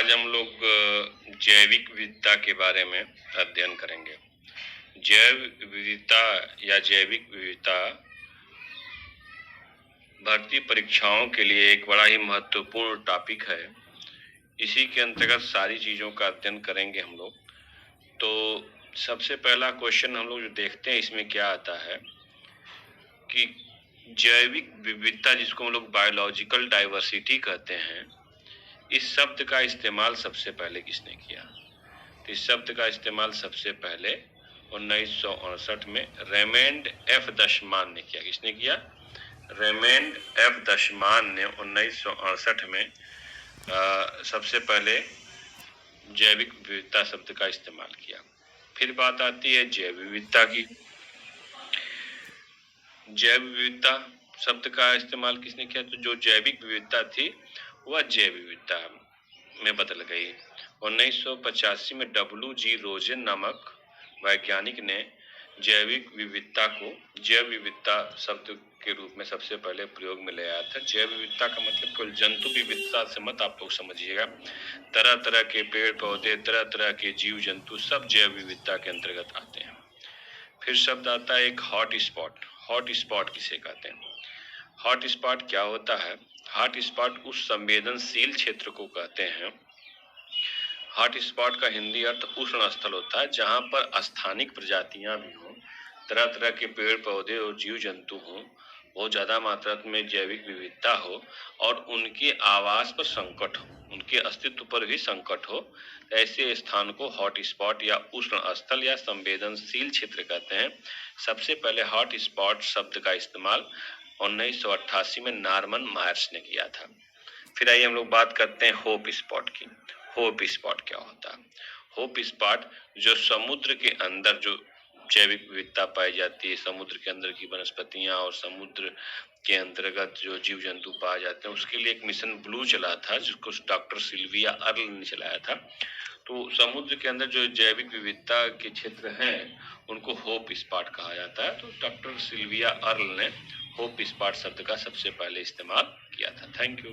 आज हम लोग जैविक विविधता के बारे में अध्ययन करेंगे। जैव विविधता या जैविक विविधता भर्ती परीक्षाओं के लिए एक बड़ा ही महत्वपूर्ण टॉपिक है। इसी के अंतर्गत सारी चीज़ों का अध्ययन करेंगे हम लोग। तो सबसे पहला क्वेश्चन हम लोग जो देखते हैं इसमें क्या आता है कि जैविक विविधता, जिसको हम लोग बायोलॉजिकल डाइवर्सिटी कहते हैं, इस शब्द का इस्तेमाल सबसे पहले किसने किया? तो इस शब्द का इस्तेमाल सबसे पहले 1968 में रेमंड एफ दशमान ने किया। किसने किया? रेमंड एफ दशमान ने 1968 में सबसे पहले जैविक विविधता शब्द का इस्तेमाल किया। फिर बात आती है जैव विविधता की। जैव विविधता शब्द का इस्तेमाल किसने किया? तो जो जैविक विविधता थी वह जैव विविधता में बदल गई। 1985 में W.G. रोजेन नामक वैज्ञानिक ने जैविक विविधता को जैव विविधता शब्द के रूप में सबसे पहले प्रयोग में ले आया था। जैव विविधता का मतलब केवल जंतु विविधता से मत आप लोग समझिएगा। तरह तरह के पेड़ पौधे, तरह तरह के जीव जंतु सब जैव विविधता के अंतर्गत आते हैं। फिर शब्द आता है एक हॉट स्पॉट। हॉट स्पॉट किसे कहते हैं? हॉट स्पॉट क्या होता है? हॉट स्पॉट उस संवेदनशील क्षेत्र को कहते हैं। हॉट स्पॉट का हिंदी अर्थ उष्ण स्थल होता है, जहां पर स्थानिक प्रजातियां भी हों, तरह तरह के पेड़ पौधे और जीव जंतु हों, बहुत ज्यादा मात्रा में जैविक विविधता हो और उनके आवास पर संकट हो, उनके अस्तित्व पर भी संकट हो। ऐसे स्थान को हॉट स्पॉट या उष्ण स्थल या संवेदनशील क्षेत्र कहते हैं। सबसे पहले हॉट स्पॉट शब्द का इस्तेमाल 1988 में नॉर्मन मायर्स ने किया था। फिर आइए हम लोग बात करते हैं होप स्पॉट की। होप स्पॉट क्या होता है? होप स्पॉट जो समुद्र के अंदर जो जैविक विविधता पाई जाती है, समुद्र के अंदर की वनस्पतियां और समुद्र के अंतर्गत जो जीव जंतु पाए जाते हैं, उसके लिए एक मिशन ब्लू चला था, जिसको डॉक्टर सिल्विया अर्ल ने चलाया था। तो समुद्र के अंदर जो जैविक विविधता के क्षेत्र हैं उनको होप स्पॉट कहा जाता है। तो डॉक्टर सिल्विया अर्ल ने होप स्पॉट शब्द का सबसे पहले इस्तेमाल किया था। Thank you.